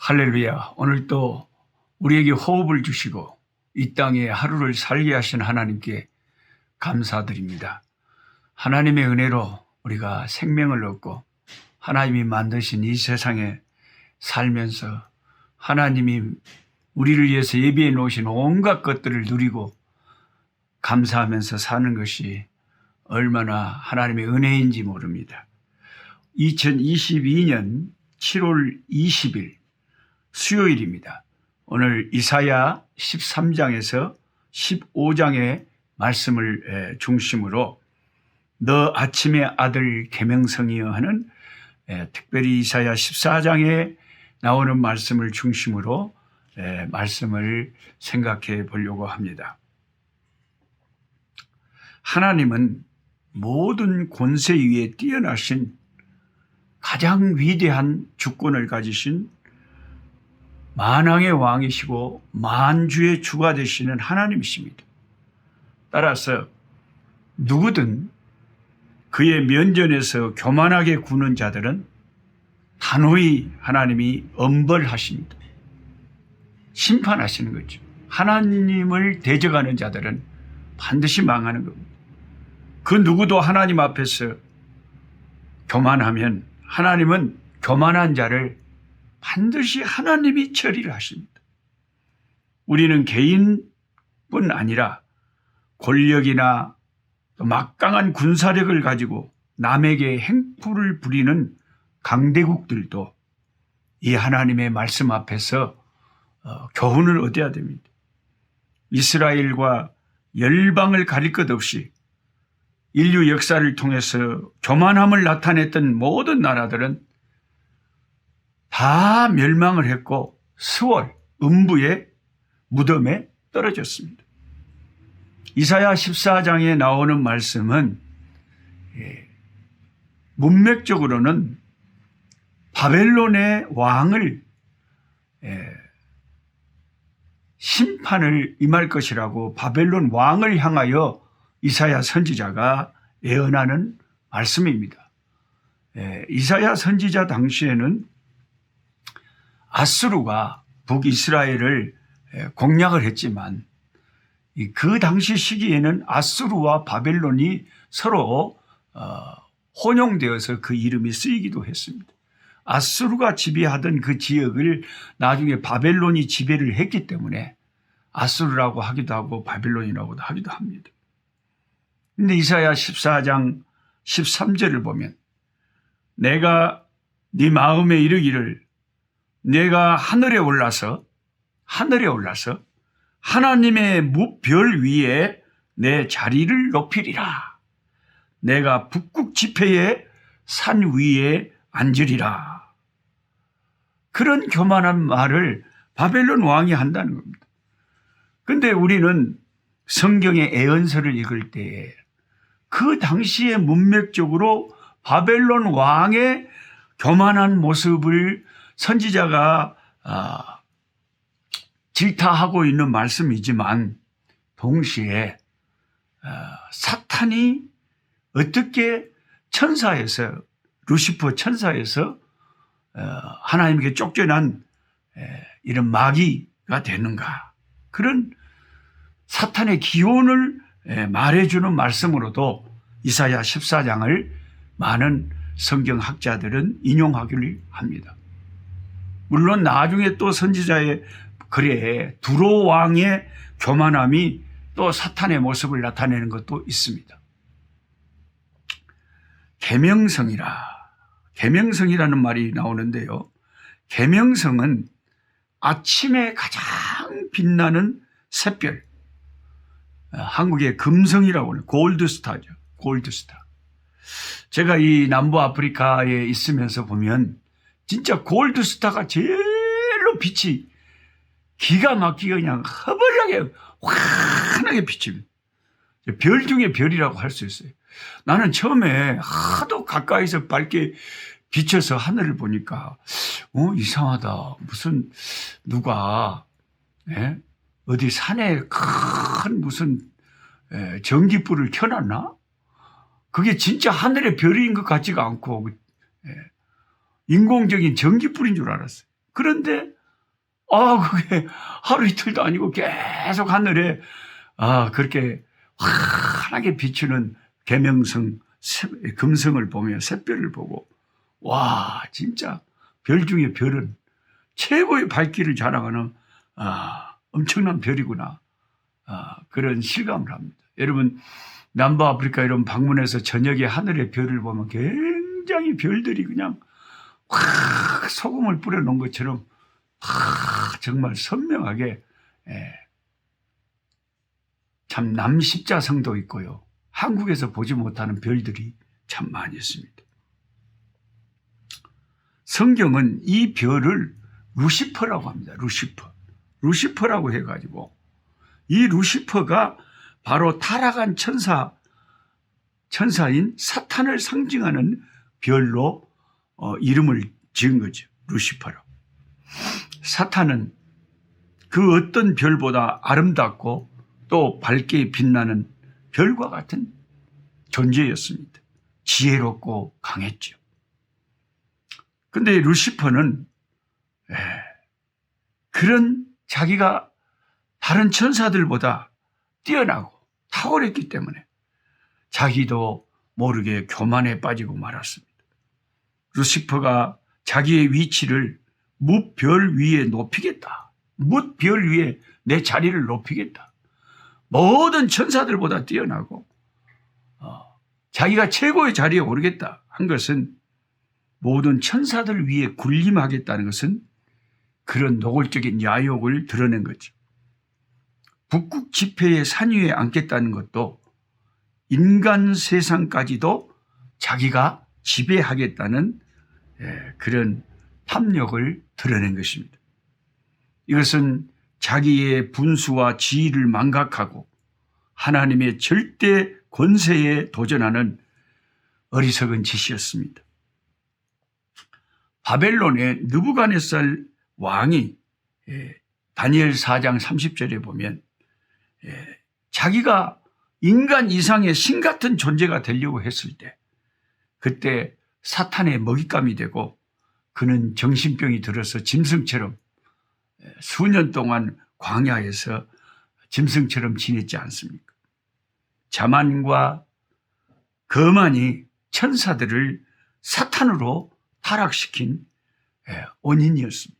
할렐루야. 오늘 또 우리에게 호흡을 주시고 이 땅에 하루를 살게 하신 하나님께 감사드립니다. 하나님의 은혜로 우리가 생명을 얻고 하나님이 만드신 이 세상에 살면서 하나님이 우리를 위해서 예비해 놓으신 온갖 것들을 누리고 감사하면서 사는 것이 얼마나 하나님의 은혜인지 모릅니다. 2022년 7월 20일 수요일입니다. 오늘 이사야 13장에서 15장의 말씀을 중심으로 너 아침의 아들 계명성이여 하는 특별히 이사야 14장에 나오는 말씀을 중심으로 말씀을 생각해 보려고 합니다. 하나님은 모든 권세 위에 뛰어나신 가장 위대한 주권을 가지신 만왕의 왕이시고 만주의 주가 되시는 하나님이십니다. 따라서 누구든 그의 면전에서 교만하게 구는 자들은 단호히 하나님이 엄벌하십니다. 심판하시는 거죠. 하나님을 대적하는 자들은 반드시 망하는 겁니다. 그 누구도 하나님 앞에서 교만하면 하나님은 교만한 자를 반드시 하나님이 처리를 하십니다. 우리는 개인뿐 아니라 권력이나 막강한 군사력을 가지고 남에게 행포를 부리는 강대국들도 이 하나님의 말씀 앞에서 교훈을 얻어야 됩니다. 이스라엘과 열방을 가릴 것 없이 인류 역사를 통해서 교만함을 나타냈던 모든 나라들은 다 멸망을 했고 스월, 음부의 무덤에 떨어졌습니다. 이사야 14장에 나오는 말씀은 문맥적으로는 바벨론의 왕을 심판을 임할 것이라고 바벨론 왕을 향하여 이사야 선지자가 예언하는 말씀입니다. 이사야 선지자 당시에는 아수르가 북이스라엘을 공략을 했지만 그 당시 시기에는 아수르와 바벨론이 서로 혼용되어서 그 이름이 쓰이기도 했습니다. 아수르가 지배하던 그 지역을 나중에 바벨론이 지배를 했기 때문에 아수르라고 하기도 하고 바벨론이라고도 하기도 합니다. 그런데 이사야 14장 13절을 보면 내가 네 마음에 이르기를 내가 하늘에 올라서 하나님의 무별 위에 내 자리를 높이리라. 내가 북극 지폐의 산 위에 앉으리라. 그런 교만한 말을 바벨론 왕이 한다는 겁니다. 그런데 우리는 성경의 예언서를 읽을 때에 그 당시에 문맥적으로 바벨론 왕의 교만한 모습을 선지자가 질타하고 있는 말씀이지만 동시에 사탄이 어떻게 천사에서 루시퍼 천사에서 하나님께 쫓겨난 이런 마귀가 되는가, 그런 사탄의 기원을 말해주는 말씀으로도 이사야 14장을 많은 성경학자들은 인용하기를 합니다. 물론 나중에 또 선지자의 글에 두로 왕의 교만함이 또 사탄의 모습을 나타내는 것도 있습니다. 계명성이라는 말이 나오는데요. 계명성은 아침에 가장 빛나는 샛별, 한국의 금성이라고 하는 골드스타죠. 골드스타. 제가 이 남부 아프리카에 있으면서 보면 진짜 골드스타가 제일로 빛이 기가 막히게 그냥 허벌나게 환하게 비칩니다. 별 중에 별이라고 할 수 있어요. 나는 처음에 하도 가까이서 밝게 비쳐서 하늘을 보니까 이상하다. 무슨 누가 어디 산에 큰 무슨 전기불을 켜놨나? 그게 진짜 하늘의 별인 것 같지가 않고 인공적인 전기불인 줄 알았어요. 그런데 그게 하루 이틀도 아니고 계속 하늘에 그렇게 환하게 비추는 계명성 금성을 보며 샛별을 보고 와, 진짜 별 중에 별은 최고의 밝기를 자랑하는 엄청난 별이구나. 그런 실감을 합니다. 여러분, 남부아프리카 이런 방문해서 저녁에 하늘의 별을 보면 굉장히 별들이 그냥 확 소금을 뿌려놓은 것처럼 정말 선명하게 참 남십자성도 있고요. 한국에서 보지 못하는 별들이 참 많이 있습니다. 성경은 이 별을 루시퍼라고 합니다. 루시퍼라고 해가지고 이 루시퍼가 바로 타락한 천사인 사탄을 상징하는 별로 이름을 지은 거죠. 루시퍼라고. 사탄은 그 어떤 별보다 아름답고 또 밝게 빛나는 별과 같은 존재였습니다. 지혜롭고 강했죠. 근데 루시퍼는 그런 자기가 다른 천사들보다 뛰어나고 탁월했기 때문에 자기도 모르게 교만에 빠지고 말았습니다. 루시퍼가 자기의 위치를 뭇별 위에 높이겠다. 뭇별 위에 내 자리를 높이겠다. 모든 천사들보다 뛰어나고 자기가 최고의 자리에 오르겠다 한 것은 모든 천사들 위에 군림하겠다는 것은 그런 노골적인 야욕을 드러낸 거죠. 북극 지폐의 산 위에 앉겠다는 것도 인간 세상까지도 자기가 지배하겠다는 그런 탐욕을 드러낸 것입니다. 이것은 자기의 분수와 지위를 망각하고 하나님의 절대 권세에 도전하는 어리석은 짓이었습니다. 바벨론의 느부갓네살 왕이 다니엘 4장 30절에 보면 자기가 인간 이상의 신 같은 존재가 되려고 했을 때 그때 사탄의 먹잇감이 되고 그는 정신병이 들어서 짐승처럼 수년 동안 광야에서 짐승처럼 지냈지 않습니까? 자만과 거만이 천사들을 사탄으로 타락시킨 원인이었습니다.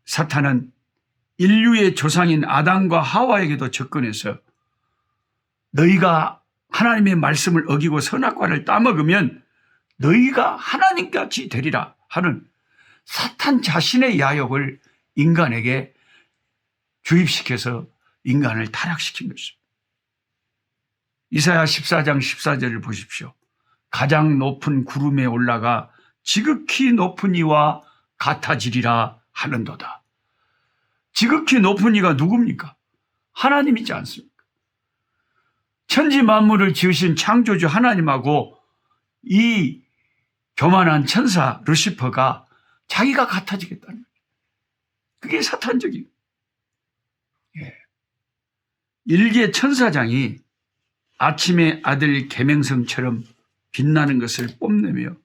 사탄은 인류의 조상인 아담과 하와에게도 접근해서 너희가 하나님의 말씀을 어기고 선악과를 따먹으면 너희가 하나님같이 되리라 하는 사탄 자신의 야욕을 인간에게 주입시켜서 인간을 타락시킨 것입니다. 이사야 14장 14절을 보십시오. 가장 높은 구름에 올라가 지극히 높은 이와 같아지리라 하는도다. 지극히 높은 이가 누굽니까? 하나님이지 않습니까? 천지 만물을 지으신 창조주 하나님하고 이 교만한 천사 루시퍼가 자기가 같아지겠다는 거예요. 그게 사탄적이에요. 일개 천사장이 아침의 아들 계명성처럼 빛나는 것을 뽐내며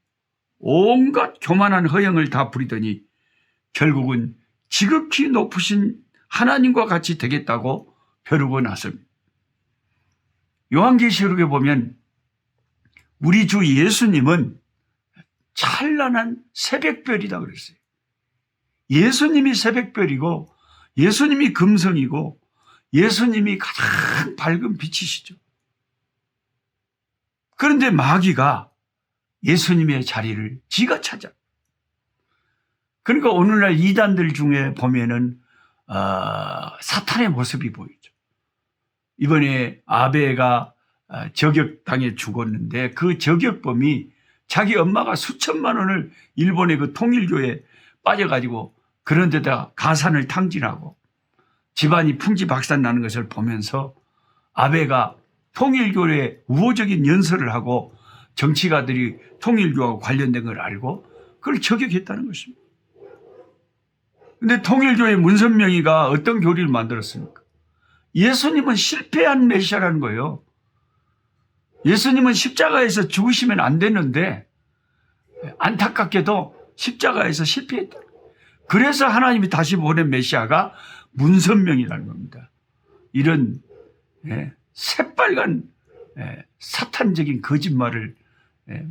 온갖 교만한 허영을 다 부리더니 결국은 지극히 높으신 하나님과 같이 되겠다고 벼르고 나섭니다. 요한계시록에 보면 우리 주 예수님은 찬란한 새벽별이다 그랬어요. 예수님이 새벽별이고 예수님이 금성이고 예수님이 가장 밝은 빛이시죠. 그런데 마귀가 예수님의 자리를 지가 찾아. 그러니까 오늘날 이단들 중에 보면은 사탄의 모습이 보이죠. 이번에 아베가 저격당해 죽었는데 그 저격범이 자기 엄마가 수천만 원을 일본의 그 통일교에 빠져가지고 그런 데다 가산을 탕진하고 집안이 풍지박산 나는 것을 보면서 아베가 통일교에 우호적인 연설을 하고 정치가들이 통일교하고 관련된 걸 알고 그걸 저격했다는 것입니다. 그런데 통일교의 문선명이가 어떤 교리를 만들었습니까? 예수님은 실패한 메시아라는 거예요. 예수님은 십자가에서 죽으시면 안 됐는데 안타깝게도 십자가에서 실패했다. 그래서 하나님이 다시 보낸 메시아가 문선명이라는 겁니다. 이런 새빨간 사탄적인 거짓말을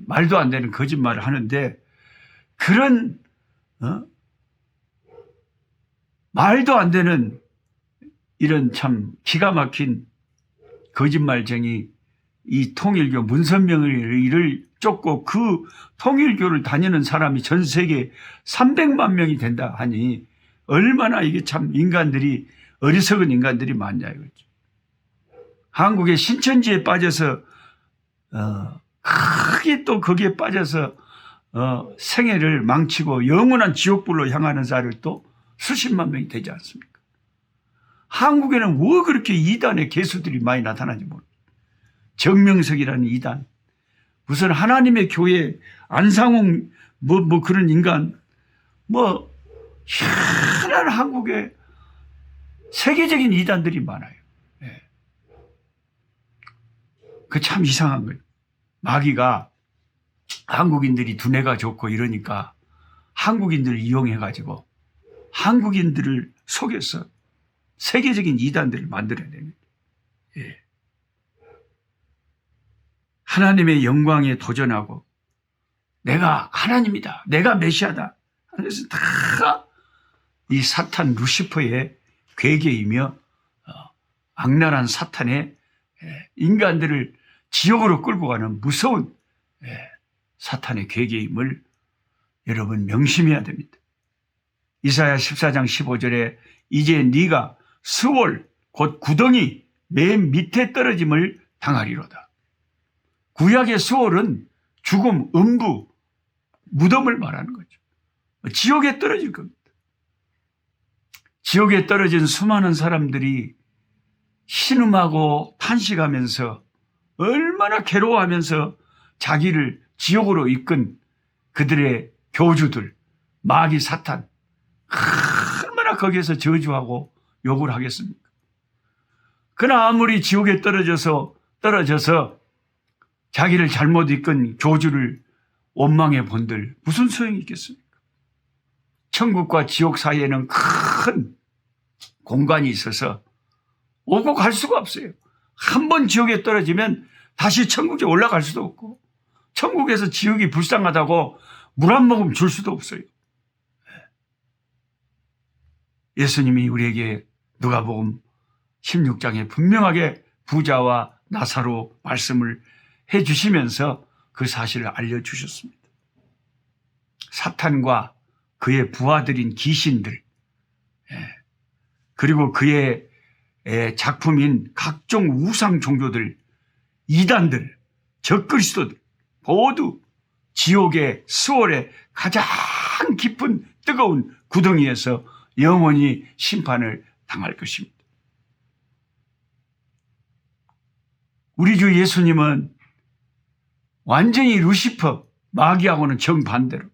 말도 안 되는 거짓말을 하는데 그런 말도 안 되는 이런 참 기가 막힌 거짓말쟁이 이 통일교 문선명을 쫓고 그 통일교를 다니는 사람이 전 세계 300만 명이 된다 하니 얼마나 이게 참 인간들이 어리석은 인간들이 많냐 이거죠. 한국의 신천지에 빠져서 크게 또 거기에 빠져서 생애를 망치고 영원한 지옥불로 향하는 자를 또 수십만 명이 되지 않습니까? 한국에는 왜 그렇게 이단의 개수들이 많이 나타나는지 모르겠어요. 정명석이라는 이단, 무슨 하나님의 교회 안상홍 뭐 그런 인간, 뭐 희한한 한국에 세계적인 이단들이 많아요. 그 참 이상한 거예요. 마귀가 한국인들이 두뇌가 좋고 이러니까 한국인들을 이용해가지고 한국인들을 속여서 세계적인 이단들을 만들어내는 거예요. 하나님의 영광에 도전하고 내가 하나님이다, 내가 메시아다 하는 것은 다 이 사탄 루시퍼의 괴계이며 악랄한 사탄의 인간들을 지옥으로 끌고 가는 무서운 사탄의 괴계임을 여러분 명심해야 됩니다. 이사야 14장 15절에 이제 네가 수월 곧 구덩이 맨 밑에 떨어짐을 당하리로다. 구약의 수월은 죽음, 음부, 무덤을 말하는 거죠. 지옥에 떨어질 겁니다. 지옥에 떨어진 수많은 사람들이 신음하고 탄식하면서 얼마나 괴로워하면서 자기를 지옥으로 이끈 그들의 교주들, 마귀 사탄, 얼마나 거기에서 저주하고 욕을 하겠습니까? 그러나 아무리 지옥에 떨어져서 자기를 잘못 이끈 교주를 원망해 본들 무슨 소용이 있겠습니까? 천국과 지옥 사이에는 큰 공간이 있어서 오고 갈 수가 없어요. 한 번 지옥에 떨어지면 다시 천국에 올라갈 수도 없고 천국에서 지옥이 불쌍하다고 물 한 모금 줄 수도 없어요. 예수님이 우리에게 누가복음 16장에 분명하게 부자와 나사로 말씀을 해 주시면서 그 사실을 알려주셨습니다. 사탄과 그의 부하들인 귀신들, 그리고 그의 작품인 각종 우상 종교들, 이단들, 적그리스도들 모두 지옥의 수월의 가장 깊은 뜨거운 구덩이에서 영원히 심판을 당할 것입니다. 우리 주 예수님은 완전히 루시퍼, 마귀하고는 정반대로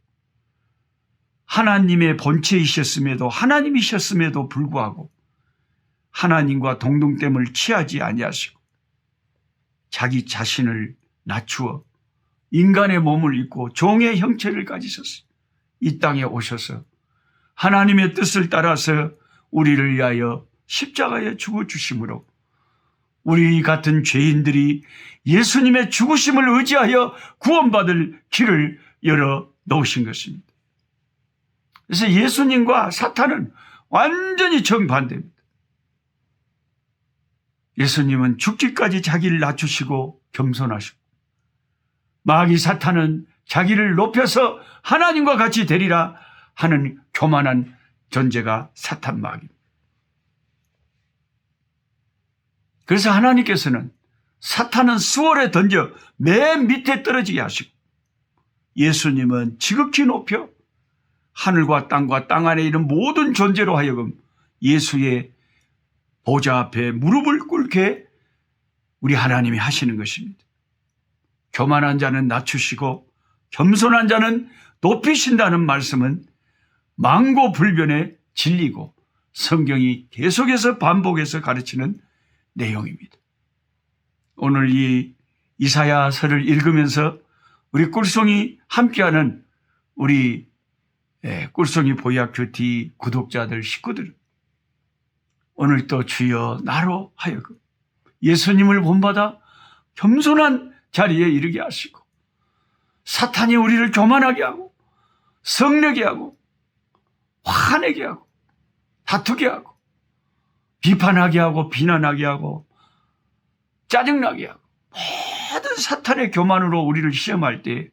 하나님의 본체이셨음에도 하나님이셨음에도 불구하고 하나님과 동등됨을 취하지 아니하시고 자기 자신을 낮추어 인간의 몸을 입고 종의 형체를 가지셨어요. 이 땅에 오셔서 하나님의 뜻을 따라서 우리를 위하여 십자가에 죽어주심으로 우리 같은 죄인들이 예수님의 죽으심을 의지하여 구원받을 길을 열어 놓으신 것입니다. 그래서 예수님과 사탄은 완전히 정반대입니다. 예수님은 죽기까지 자기를 낮추시고 겸손하시고 마귀 사탄은 자기를 높여서 하나님과 같이 되리라 하는 교만한 존재가 사탄 마귀입니다. 그래서 하나님께서는 사탄은 수월에 던져 맨 밑에 떨어지게 하시고 예수님은 지극히 높여 하늘과 땅과 땅 안에 있는 모든 존재로 하여금 예수의 보좌 앞에 무릎을 꿇게 우리 하나님이 하시는 것입니다. 교만한 자는 낮추시고 겸손한 자는 높이신다는 말씀은 망고불변의 진리고 성경이 계속해서 반복해서 가르치는 내용입니다. 오늘 이 이사야서를 읽으면서 우리 꿀송이 함께하는 우리 꿀송이 보약 큐티 구독자들 식구들, 오늘 또 주여 나로 하여금 예수님을 본받아 겸손한 자리에 이르게 하시고, 사탄이 우리를 교만하게 하고 성내게 하고 화내게 하고 다투게 하고 비판하게 하고 비난하게 하고 짜증나게 하고 모든 사탄의 교만으로 우리를 시험할 때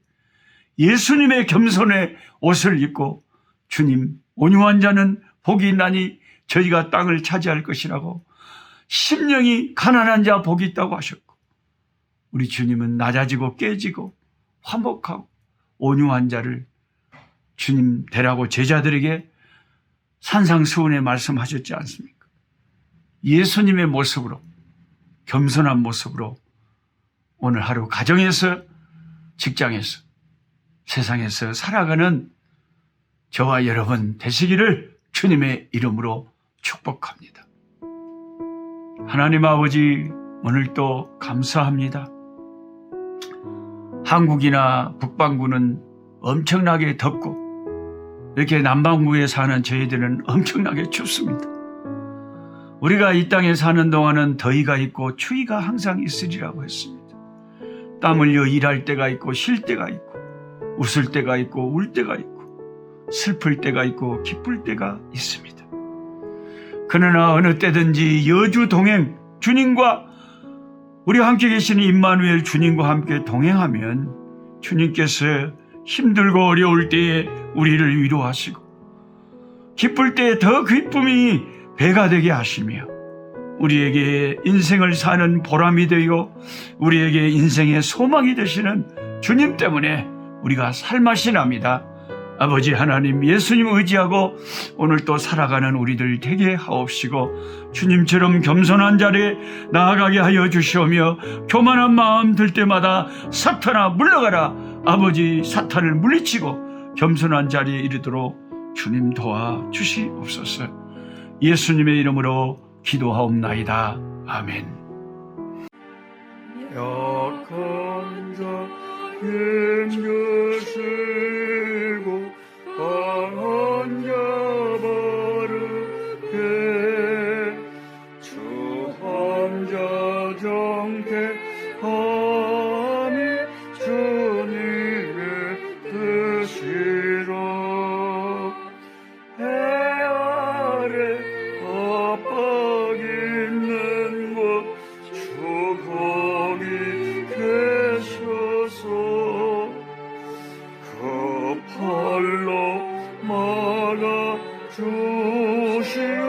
예수님의 겸손의 옷을 입고, 주님 온유한 자는 복이 있나니 저희가 땅을 차지할 것이라고, 심령이 가난한 자 복이 있다고 하셨고, 우리 주님은 낮아지고 깨지고 화목하고 온유한 자를 주님 되라고 제자들에게 산상수훈에 말씀하셨지 않습니까? 예수님의 모습으로, 겸손한 모습으로 오늘 하루 가정에서, 직장에서, 세상에서 살아가는 저와 여러분 되시기를 주님의 이름으로 축복합니다. 하나님 아버지, 오늘도 감사합니다. 한국이나 북반구는 엄청나게 덥고 이렇게 남반구에 사는 저희들은 엄청나게 춥습니다. 우리가 이 땅에 사는 동안은 더위가 있고 추위가 항상 있으리라고 했습니다. 땀 흘려 일할 때가 있고 쉴 때가 있고 웃을 때가 있고 울 때가 있고 슬플 때가 있고 기쁠 때가 있습니다. 그러나 어느 때든지 여주 동행, 주님과 우리와 함께 계시는 임마누엘 주님과 함께 동행하면 주님께서 힘들고 어려울 때에 우리를 위로하시고 기쁠 때 더 기쁨이 배가 되게 하시며 우리에게 인생을 사는 보람이 되고 우리에게 인생의 소망이 되시는 주님 때문에 우리가 살맛이 납니다. 아버지 하나님, 예수님 의지하고 오늘 또 살아가는 우리들 되게 하옵시고 주님처럼 겸손한 자리에 나아가게 하여 주시오며, 교만한 마음 들 때마다 사탄아 물러가라, 아버지 사탄을 물리치고 겸손한 자리에 이르도록 주님 도와 주시옵소서. 예수님의 이름으로 기도하옵나이다. 아멘. 약한 자 힘주시고 강한 자 바르게 주 환자 정택함이 주님의 뜻이라. 해 아래 압박 있는 곳 주 거기 계셔서 그 팔로 막아 주시오.